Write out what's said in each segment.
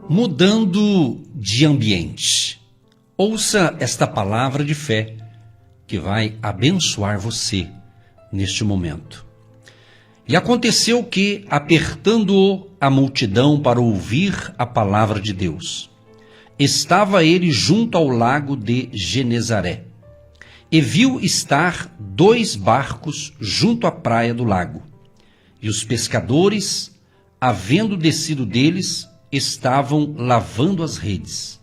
Mudando de ambiente. Ouça esta palavra de fé que vai abençoar você neste momento. E aconteceu que, apertando-o a multidão para ouvir a palavra de Deus, estava ele junto ao lago de Genezaré, e viu estar 2 barcos junto à praia do lago, e os pescadores, havendo descido deles, estavam lavando as redes.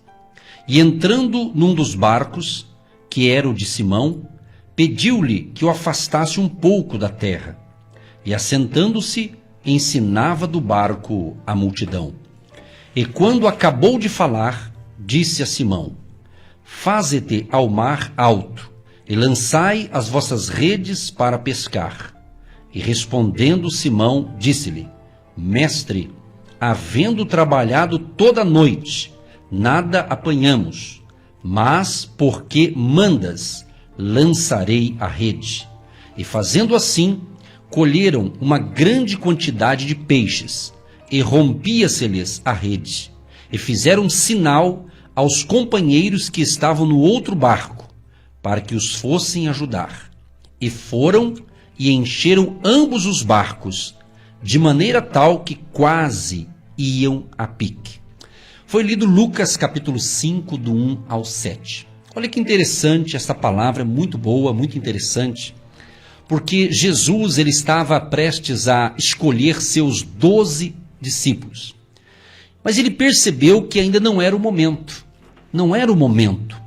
E entrando num dos barcos, que era o de Simão, pediu-lhe que o afastasse um pouco da terra. E assentando-se, ensinava do barco a multidão. E quando acabou de falar, disse a Simão: Faze-te ao mar alto, e lançai as vossas redes para pescar. E respondendo Simão, disse-lhe: Mestre, havendo trabalhado toda a noite, nada apanhamos, mas porque mandas, lançarei a rede. E fazendo assim, colheram uma grande quantidade de peixes, e rompia-se-lhes a rede. E fizeram sinal aos companheiros que estavam no outro barco, para que os fossem ajudar. E foram e encheram ambos os barcos, de maneira tal que quase iam a pique. Foi lido Lucas capítulo 5, do 1 ao 7. Olha que interessante, esta palavra é muito boa, muito interessante, porque Jesus ele estava prestes a escolher seus 12 discípulos. Mas ele percebeu que ainda não era o momento. Não era o momento.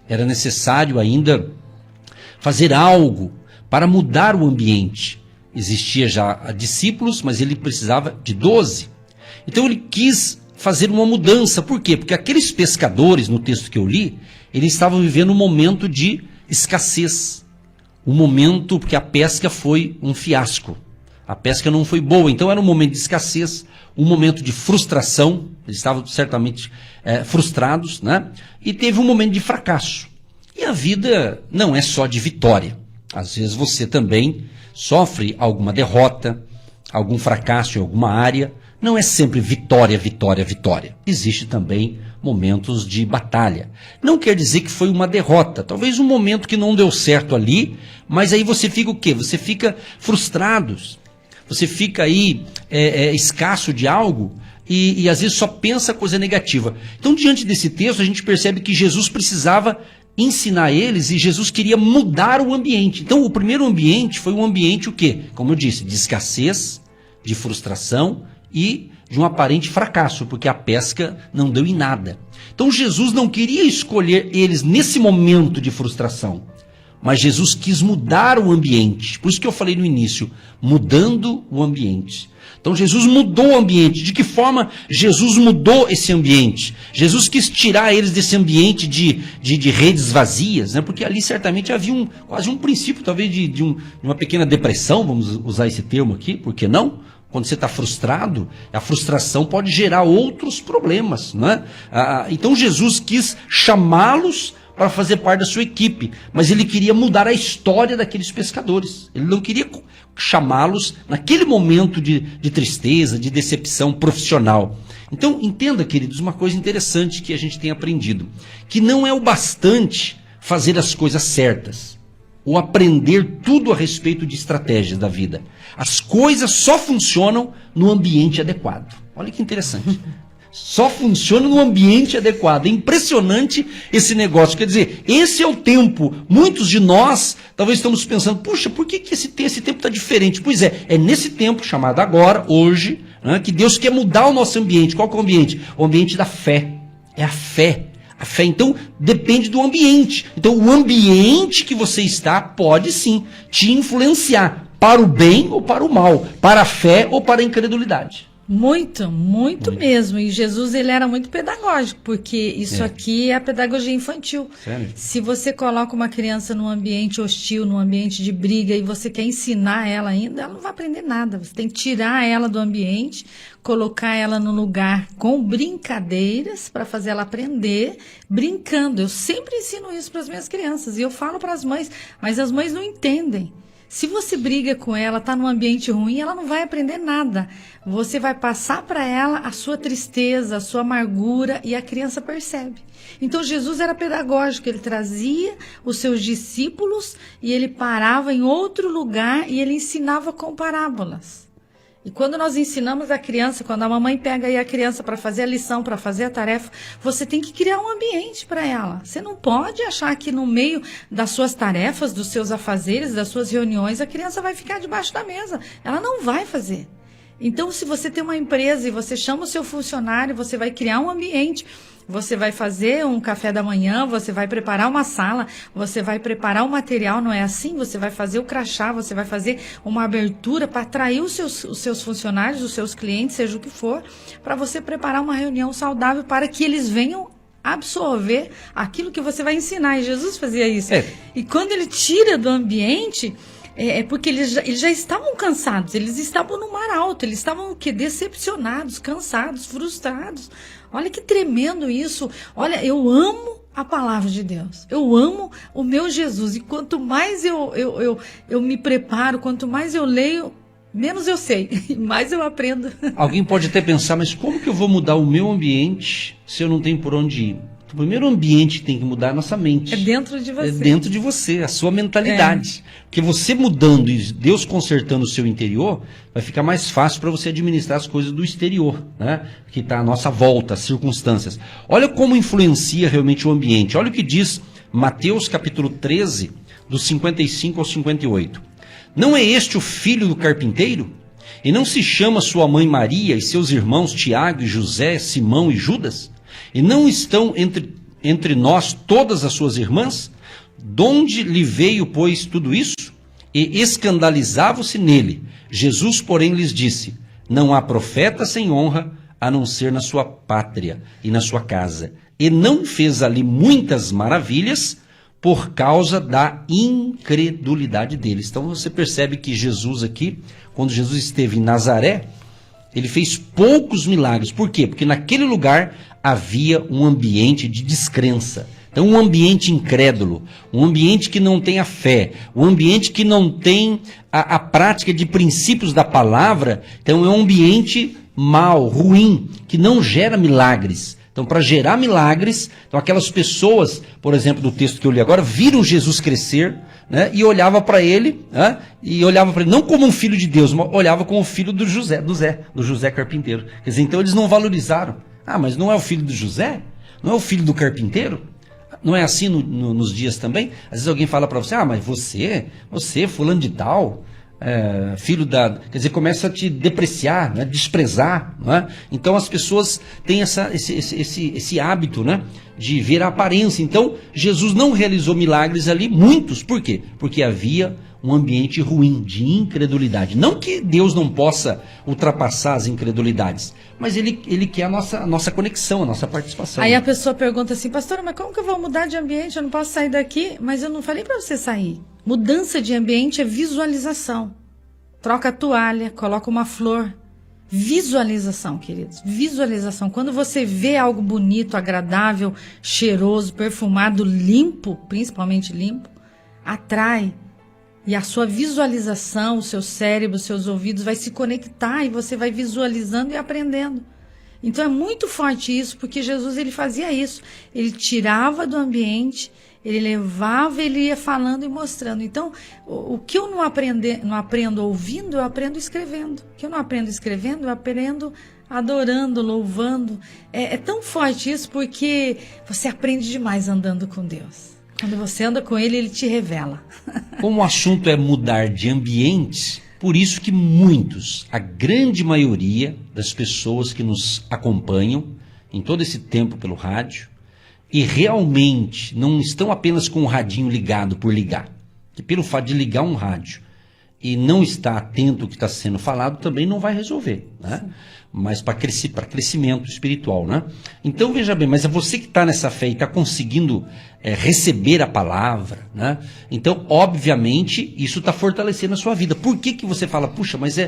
Era necessário ainda fazer algo para mudar o ambiente. Existia já discípulos, mas ele precisava de 12. Então ele quis fazer uma mudança. Por quê? Porque aqueles pescadores, no texto que eu li, eles estavam vivendo um momento de escassez. Um momento porque a pesca foi um fiasco. A pesca não foi boa. Então era um momento de escassez, um momento de frustração. Eles estavam certamente frustrados, né? E teve um momento de fracasso. E a vida não é só de vitória. Às vezes você também sofre alguma derrota, algum fracasso em alguma área. Não é sempre vitória, vitória, vitória. Existe também momentos de batalha. Não quer dizer que foi uma derrota. Talvez um momento que não deu certo ali, mas aí você fica o quê? Você fica frustrado. Você fica aí escasso de algo e às vezes só pensa coisa negativa. Então, diante desse texto, a gente percebe que Jesus precisava ensinar eles e Jesus queria mudar o ambiente. Então, o primeiro ambiente foi um ambiente o quê? Como eu disse, de escassez, de frustração e de um aparente fracasso, porque a pesca não deu em nada. Então, Jesus não queria escolher eles nesse momento de frustração, mas Jesus quis mudar o ambiente. Por isso que eu falei no início, mudando o ambiente. Então Jesus mudou o ambiente. De que forma Jesus mudou esse ambiente? Jesus quis tirar eles desse ambiente de redes vazias, né? Porque ali certamente havia quase um princípio, talvez, de uma pequena depressão, vamos usar esse termo aqui, por que não? Quando você está frustrado, a frustração pode gerar outros problemas, né? Então Jesus quis chamá-los para fazer parte da sua equipe, mas ele queria mudar a história daqueles pescadores. Ele não queria chamá-los naquele momento de tristeza, de decepção profissional. Então, entenda, queridos, uma coisa interessante que a gente tem aprendido, que não é o bastante fazer as coisas certas, ou aprender tudo a respeito de estratégias da vida. As coisas só funcionam no ambiente adequado. Olha que interessante. Só funciona no ambiente adequado. É impressionante esse negócio. Quer dizer, esse é o tempo. Muitos de nós talvez estamos pensando, puxa, por que esse tempo está diferente? Pois é nesse tempo chamado agora, hoje, né, que Deus quer mudar o nosso ambiente. Qual que é o ambiente? O ambiente da fé. É a fé. A fé, então, depende do ambiente. Então, o ambiente que você está pode sim te influenciar para o bem ou para o mal, para a fé ou para a incredulidade. Muito mesmo. E Jesus, ele era muito pedagógico, porque isso aqui é a pedagogia infantil. Sério? Se você coloca uma criança num ambiente hostil, num ambiente de briga, e você quer ensinar ela ainda, ela não vai aprender nada. Você tem que tirar ela do ambiente, colocar ela num lugar com brincadeiras para fazer ela aprender brincando. Eu sempre ensino isso para as minhas crianças. E eu falo para as mães, mas as mães não entendem. Se você briga com ela, está num ambiente ruim, ela não vai aprender nada. Você vai passar para ela a sua tristeza, a sua amargura, e a criança percebe. Então Jesus era pedagógico, ele trazia os seus discípulos e ele parava em outro lugar e ele ensinava com parábolas. E quando nós ensinamos a criança, quando a mamãe pega aí a criança para fazer a lição, para fazer a tarefa, você tem que criar um ambiente para ela. Você não pode achar que no meio das suas tarefas, dos seus afazeres, das suas reuniões, a criança vai ficar debaixo da mesa. Ela não vai fazer. Então, se você tem uma empresa e você chama o seu funcionário, você vai criar um ambiente. Você vai fazer um café da manhã, você vai preparar uma sala, você vai preparar o material, não é assim? Você vai fazer o crachá, você vai fazer uma abertura para atrair os seus funcionários, os seus clientes, seja o que for, para você preparar uma reunião saudável para que eles venham absorver aquilo que você vai ensinar. E Jesus fazia isso. E quando ele tira do ambiente... É porque eles já estavam cansados, eles estavam no mar alto, eles estavam decepcionados, cansados, frustrados. Olha que tremendo isso. Olha, eu amo a palavra de Deus, eu amo o meu Jesus, e quanto mais eu me preparo, quanto mais eu leio, menos eu sei, mais eu aprendo. Alguém pode até pensar, mas como que eu vou mudar o meu ambiente se eu não tenho por onde ir? O primeiro ambiente que tem que mudar é a nossa mente. É dentro de você. É dentro de você, a sua mentalidade. Porque você mudando e Deus consertando o seu interior, vai ficar mais fácil para você administrar as coisas do exterior, né? Que está à nossa volta, as circunstâncias. Olha como influencia realmente o ambiente. Olha o que diz Mateus capítulo 13, dos 55 ao 58. Não é este o filho do carpinteiro? E não se chama sua mãe Maria e seus irmãos Tiago e José, Simão e Judas? E não estão entre nós todas as suas irmãs? Donde lhe veio, pois, tudo isso? E escandalizavam-se nele. Jesus, porém, lhes disse: não há profeta sem honra, a não ser na sua pátria e na sua casa. E não fez ali muitas maravilhas por causa da incredulidade deles. Então você percebe que Jesus aqui, quando Jesus esteve em Nazaré, ele fez poucos milagres. Por quê? Porque naquele lugar havia um ambiente de descrença. Então, um ambiente incrédulo, um ambiente que não tem a fé, um ambiente que não tem a prática de princípios da palavra. Então, é um ambiente mau, ruim, que não gera milagres. Então, para gerar milagres, então aquelas pessoas, por exemplo, do texto que eu li agora, viram Jesus crescer, né, e olhava para ele, né, não como um filho de Deus, mas olhava como o filho do José carpinteiro. Quer dizer, então eles não valorizaram. Ah, mas não é o filho do José? Não é o filho do carpinteiro? Não é assim nos dias também? Às vezes alguém fala para você: ah, mas você, fulano de tal, filho da... Quer dizer, começa a te depreciar, né, desprezar. Né? Então as pessoas têm esse hábito, né, de ver a aparência. Então Jesus não realizou milagres ali, muitos. Por quê? Porque havia um ambiente ruim, de incredulidade. Não que Deus não possa ultrapassar as incredulidades, mas ele quer a nossa conexão, a nossa participação. Aí a pessoa pergunta assim: pastora, mas como que eu vou mudar de ambiente? Eu não posso sair daqui. Mas eu não falei para você sair. Mudança de ambiente é visualização. Troca a toalha, coloca uma flor. Visualização, queridos. Visualização. Quando você vê algo bonito, agradável, cheiroso, perfumado, limpo, principalmente limpo, atrai. E a sua visualização, o seu cérebro, os seus ouvidos vai se conectar e você vai visualizando e aprendendo. Então é muito forte isso, porque Jesus ele fazia isso. Ele tirava do ambiente, ele levava, ele ia falando e mostrando. Então, o que eu não aprendo ouvindo, eu aprendo escrevendo. O que eu não aprendo escrevendo, eu aprendo adorando, louvando. É tão forte isso, porque você aprende demais andando com Deus. Quando você anda com ele, ele te revela. Como o assunto é mudar de ambiente, por isso que muitos, a grande maioria das pessoas que nos acompanham em todo esse tempo pelo rádio, e realmente não estão apenas com o radinho ligado por ligar, que pelo fato de ligar um rádio e não estar atento ao que está sendo falado também não vai resolver, né? Mas para crescimento espiritual, né? Então veja bem, mas é você que está nessa fé e está conseguindo receber a palavra, né? Então obviamente isso está fortalecendo a sua vida. Por que você fala: puxa, mas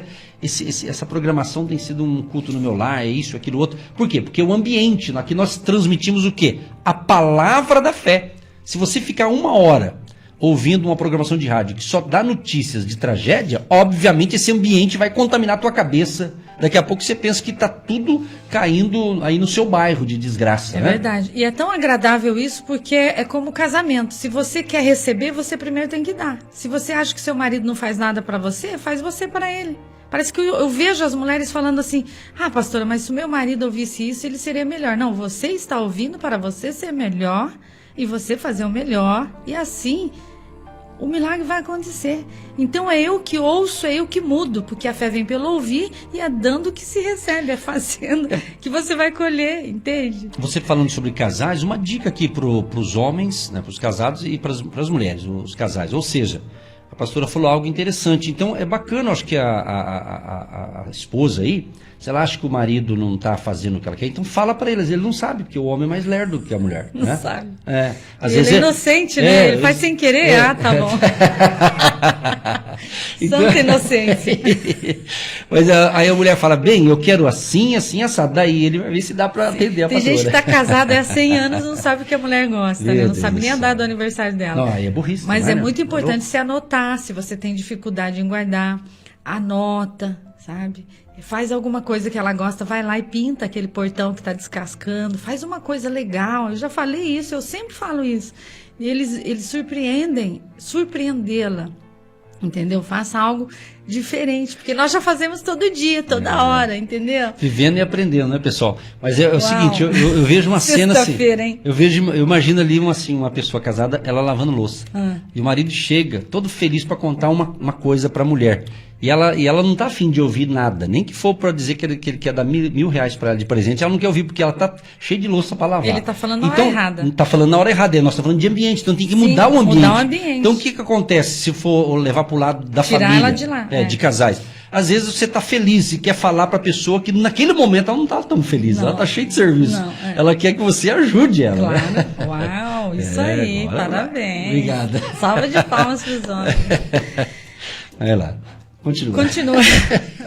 essa programação tem sido um culto no meu lar, é isso, aquilo, outro? Por quê? Porque o ambiente, aqui nós transmitimos o quê? A palavra da fé. Se você ficar 1 hora ouvindo uma programação de rádio que só dá notícias de tragédia, obviamente esse ambiente vai contaminar a tua cabeça. Daqui a pouco você pensa que está tudo caindo aí no seu bairro de desgraça, né? É verdade. E é tão agradável isso porque é como casamento. Se você quer receber, você primeiro tem que dar. Se você acha que seu marido não faz nada para você, faz você para ele. Parece que eu vejo as mulheres falando assim, pastora, mas se o meu marido ouvisse isso, ele seria melhor. Não, você está ouvindo para você ser melhor e você fazer o melhor. E assim, o milagre vai acontecer. Então é eu que ouço, é eu que mudo, porque a fé vem pelo ouvir e é dando que se recebe, é fazendo que você vai colher, entende? Você falando sobre casais, uma dica aqui para os homens, né, para os casados e para as mulheres, os casais. Ou seja, a pastora falou algo interessante. Então é bacana, acho que a esposa aí, se ela acha que o marido não está fazendo o que ela quer, então fala para eles. Ele não sabe, porque o homem é mais lerdo que a mulher. Não né? sabe. Às ele vezes é inocente, né? Ele faz sem querer. Tá bom. Santa inocência. Mas aí a mulher fala, bem, eu quero assim, assim, assado. Daí ele vai ver se dá para atender a pastora. Tem gente que está casada há 100 anos e não sabe o que a mulher gosta, né? Não sabe nem a data do aniversário dela. Não, aí é burrice. Mas é muito importante se anotar, se você tem dificuldade em guardar, anota, sabe? Faz alguma coisa que ela gosta, vai lá e pinta aquele portão que está descascando, faz uma coisa legal. Eu já falei isso, eu sempre falo isso. E eles surpreendê-la, entendeu? Faça algo diferente, porque nós já fazemos todo dia, toda hora, entendeu? Vivendo e aprendendo, né, pessoal? Mas é o seguinte, eu vejo uma cena assim, hein? eu imagino ali uma pessoa casada, ela lavando louça, e o marido chega todo feliz para contar uma coisa para a mulher, e ela não tá afim de ouvir nada, nem que for para dizer que ele quer dar R$1.000 para ela de presente, ela não quer ouvir, porque ela tá cheia de louça para lavar. Ele tá falando na hora errada. Tá falando na hora errada, nós estamos falando de ambiente, então tem que mudar o ambiente. Mudar o ambiente. Então o que acontece se for levar para o lado da Tirar família? Ela de lá. De casais. Às vezes você está feliz e quer falar para a pessoa que naquele momento ela não está tão feliz, ela está cheia de serviço. Ela quer que você ajude ela. Claro. Né? Uau, isso aí, parabéns. Obrigada. Salva de palmas para os homens. Vai lá. Continua.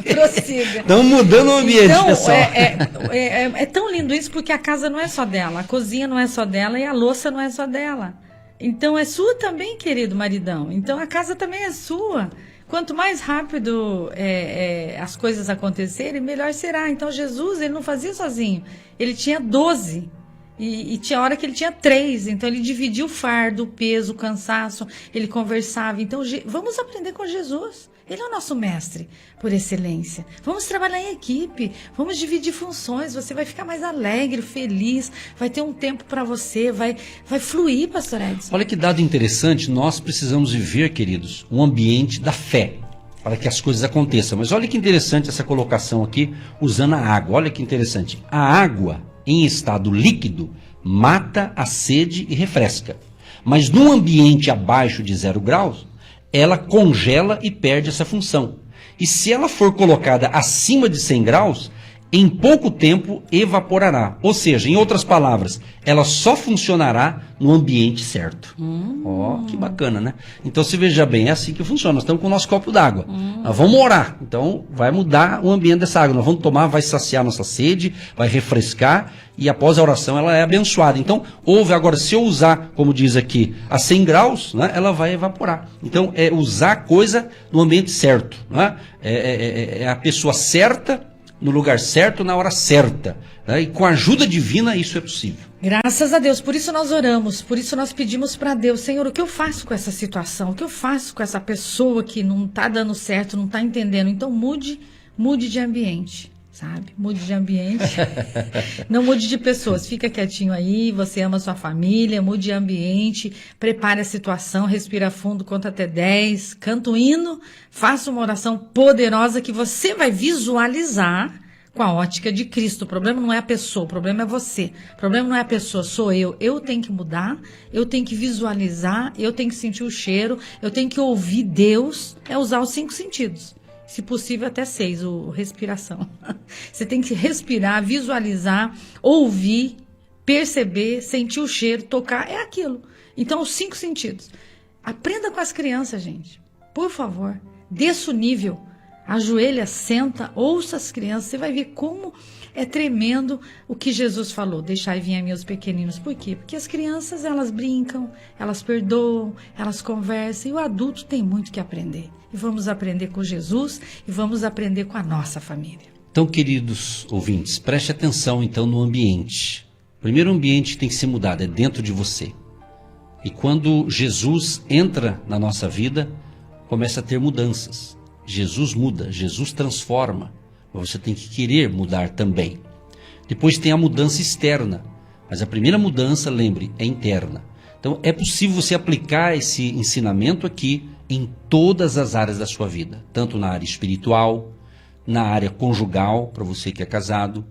Prossiga. Estamos mudando o ambiente, então, pessoal. É tão lindo isso porque a casa não é só dela, a cozinha não é só dela e a louça não é só dela. Então é sua também, querido maridão. Então a casa também é sua. Quanto mais rápido as coisas acontecerem, melhor será. Então Jesus, ele não fazia sozinho. Ele tinha 12. E tinha hora que ele tinha 3. Então ele dividia o fardo, o peso, o cansaço. Ele conversava. Então vamos aprender com Jesus. Ele é o nosso mestre por excelência. Vamos trabalhar em equipe, vamos dividir funções, você vai ficar mais alegre, feliz, vai ter um tempo para você, vai fluir, pastor Edson. Olha que dado interessante, nós precisamos viver, queridos, um ambiente da fé, para que as coisas aconteçam. Mas olha que interessante essa colocação aqui, usando a água, olha que interessante. A água, em estado líquido, mata a sede e refresca. Mas num ambiente abaixo de 0 graus, ela congela e perde essa função. E se ela for colocada acima de 100 graus, em pouco tempo evaporará. Ou seja, em outras palavras, ela só funcionará no ambiente certo. Que bacana, né? Então, se veja bem, é assim que funciona. Nós estamos com o nosso copo d'água. Nós vamos orar. Então, vai mudar o ambiente dessa água. Nós vamos tomar, vai saciar nossa sede, vai refrescar. E após a oração, ela é abençoada. Então, agora, se eu usar, como diz aqui, a 100 graus, né, ela vai evaporar. Então, é usar a coisa no ambiente certo. Né? É a pessoa certa, no lugar certo, na hora certa. Né? E com a ajuda divina, isso é possível. Graças a Deus, por isso nós oramos, por isso nós pedimos para Deus, Senhor, o que eu faço com essa situação? O que eu faço com essa pessoa que não está dando certo, não está entendendo? Então, mude de ambiente. Sabe? Mude de ambiente, não mude de pessoas, fica quietinho aí, você ama sua família, mude de ambiente, prepare a situação, respira fundo, conta até 10, canta um hino, faça uma oração poderosa que você vai visualizar com a ótica de Cristo. O problema não é a pessoa, o problema é você, o problema não é a pessoa, sou eu tenho que mudar, eu tenho que visualizar, eu tenho que sentir o cheiro, eu tenho que ouvir Deus, usar os 5 sentidos. Se possível, até 6, respiração. Você tem que respirar, visualizar, ouvir, perceber, sentir o cheiro, tocar, é aquilo. Então, os 5 sentidos. Aprenda com as crianças, gente. Por favor, desça o nível. Ajoelha, senta, ouça as crianças. Você vai ver como É tremendo o que Jesus falou, deixai vir a mim os pequeninos. Por quê? Porque as crianças, elas brincam, elas perdoam, elas conversam, e o adulto tem muito que aprender. E vamos aprender com Jesus e vamos aprender com a nossa família. Então, queridos ouvintes, preste atenção então no ambiente. O primeiro ambiente que tem que ser mudado é dentro de você. E quando Jesus entra na nossa vida, começa a ter mudanças. Jesus muda, Jesus transforma, mas você tem que querer mudar também. Depois tem a mudança externa, mas a primeira mudança, lembre, é interna. Então é possível você aplicar esse ensinamento aqui em todas as áreas da sua vida, tanto na área espiritual, na área conjugal, para você que é casado,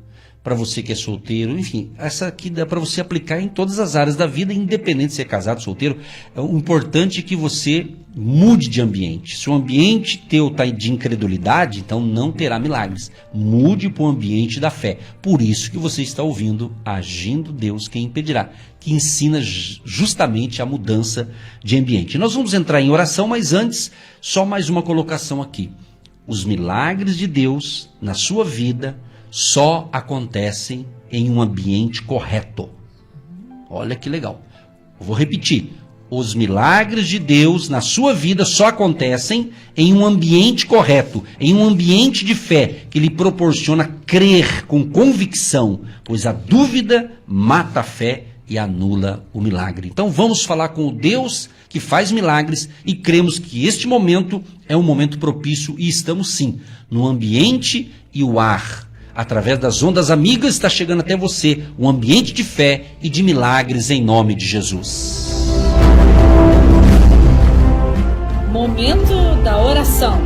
para você que é solteiro, enfim, essa aqui dá para você aplicar em todas as áreas da vida, independente de ser casado, solteiro. O importante é que você mude de ambiente. Se o ambiente teu está de incredulidade, então não terá milagres. Mude para o ambiente da fé. Por isso que você está ouvindo Agindo Deus Quem Impedirá, que ensina justamente a mudança de ambiente. Nós vamos entrar em oração, mas antes, só mais uma colocação aqui. Os milagres de Deus na sua vida só acontecem em um ambiente correto. Olha que legal. Eu vou repetir. Os milagres de Deus na sua vida só acontecem em um ambiente correto, em um ambiente de fé, que lhe proporciona crer com convicção, pois a dúvida mata a fé e anula o milagre. Então vamos falar com o Deus que faz milagres e cremos que este momento é um momento propício e estamos sim no ambiente e o ar. Através das ondas amigas está chegando até você um ambiente de fé e de milagres em nome de Jesus. Momento da oração.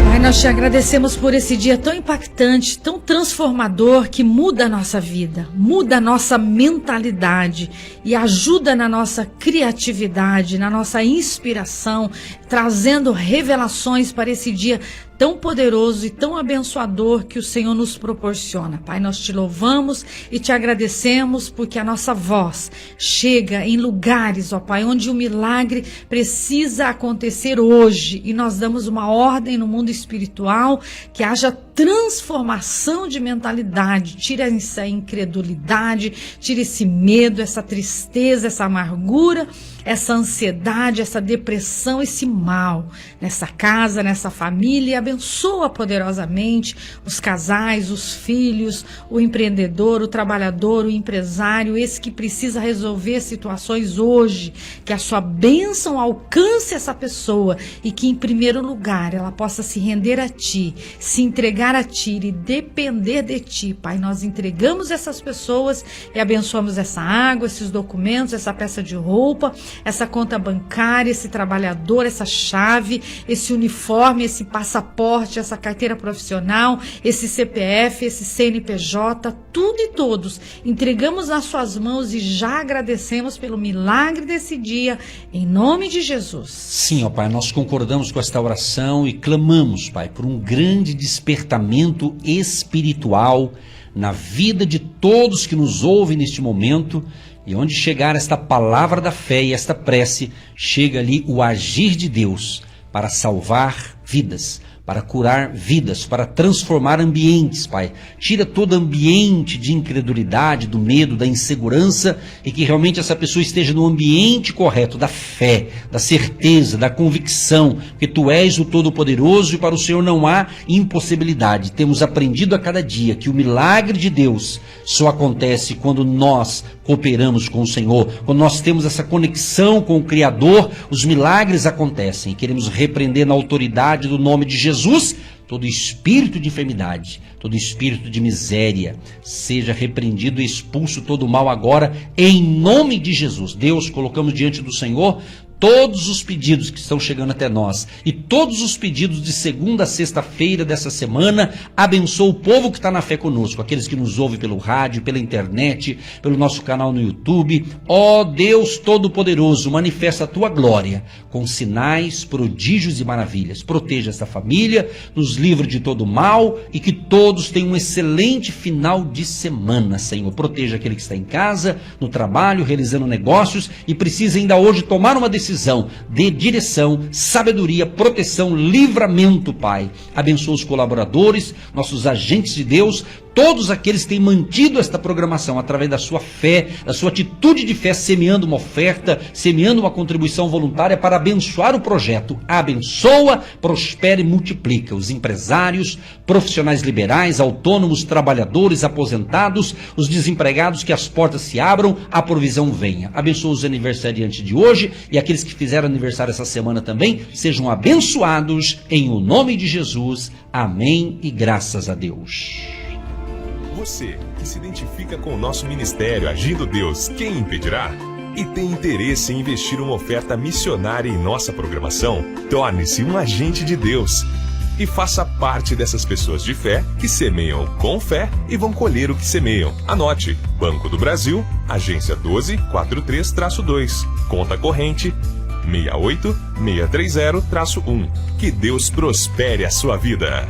Pai, nós te agradecemos por esse dia tão impactante, tão transformador, que muda a nossa vida, muda a nossa mentalidade e ajuda na nossa criatividade, na nossa inspiração, trazendo revelações para esse dia tão poderoso e tão abençoador que o Senhor nos proporciona. Pai, nós te louvamos e te agradecemos porque a nossa voz chega em lugares, ó Pai, onde o milagre precisa acontecer hoje, e nós damos uma ordem no mundo espiritual que haja transformação de mentalidade. Tira essa incredulidade, tira esse medo, essa tristeza, essa amargura, essa ansiedade, essa depressão, esse mal nessa casa, nessa família. Abençoa poderosamente os casais, os filhos, o empreendedor, o trabalhador, o empresário, esse que precisa resolver situações hoje. Que a sua bênção alcance essa pessoa e que, em primeiro lugar, ela possa se render a Ti, se entregar a Ti e depender de Ti. Pai, nós entregamos essas pessoas e abençoamos essa água, esses documentos, essa peça de roupa, essa conta bancária, esse trabalhador, essa chave, esse uniforme, esse passaporte, essa carteira profissional, esse CPF, esse CNPJ, tudo e todos entregamos nas suas mãos e já agradecemos pelo milagre desse dia, em nome de Jesus. Sim, ó Pai, nós concordamos com esta oração e clamamos, Pai, por um grande despertamento espiritual na vida de todos que nos ouvem neste momento. E onde chegar esta palavra da fé e esta prece, chega ali o agir de Deus para salvar vidas, para curar vidas, para transformar ambientes, Pai. Tira todo ambiente de incredulidade, do medo, da insegurança, e que realmente essa pessoa esteja no ambiente correto da fé, da certeza, da convicção, que Tu és o Todo-Poderoso e para o Senhor não há impossibilidade. Temos aprendido a cada dia que o milagre de Deus só acontece quando nós cooperamos com o Senhor, quando nós temos essa conexão com o Criador, os milagres acontecem. Queremos repreender na autoridade do nome de Jesus todo espírito de enfermidade, todo espírito de miséria, seja repreendido e expulso todo o mal agora, em nome de Jesus. Deus, colocamos diante do Senhor todos os pedidos que estão chegando até nós e todos os pedidos de segunda a sexta-feira dessa semana. Abençoa o povo que está na fé conosco, aqueles que nos ouvem pelo rádio, pela internet, pelo nosso canal no YouTube. Ó Deus Todo-Poderoso, manifesta a Tua glória com sinais, prodígios e maravilhas. Proteja esta família, nos livre de todo mal e que todos tenham um excelente final de semana, Senhor. Proteja aquele que está em casa, no trabalho, realizando negócios e precisa ainda hoje tomar uma decisão. Dê direção, sabedoria, proteção, livramento, Pai. Abençoa os colaboradores, nossos agentes de Deus, todos aqueles que têm mantido esta programação através da sua fé, da sua atitude de fé, semeando uma oferta, semeando uma contribuição voluntária para abençoar o projeto. Abençoa, prospera e multiplica. Os empresários, profissionais liberais, autônomos, trabalhadores, aposentados, os desempregados, que as portas se abram, a provisão venha. Abençoa os aniversariantes de hoje e aqueles que fizeram aniversário essa semana também, sejam abençoados em o nome de Jesus. Amém e graças a Deus. Você que se identifica com o nosso ministério Agindo Deus, quem impedirá? E tem interesse em investir uma oferta missionária em nossa programação? Torne-se um agente de Deus e faça parte dessas pessoas de fé que semeiam com fé e vão colher o que semeiam. Anote: Banco do Brasil, agência 1243-2, conta corrente 68630-1. Que Deus prospere a sua vida.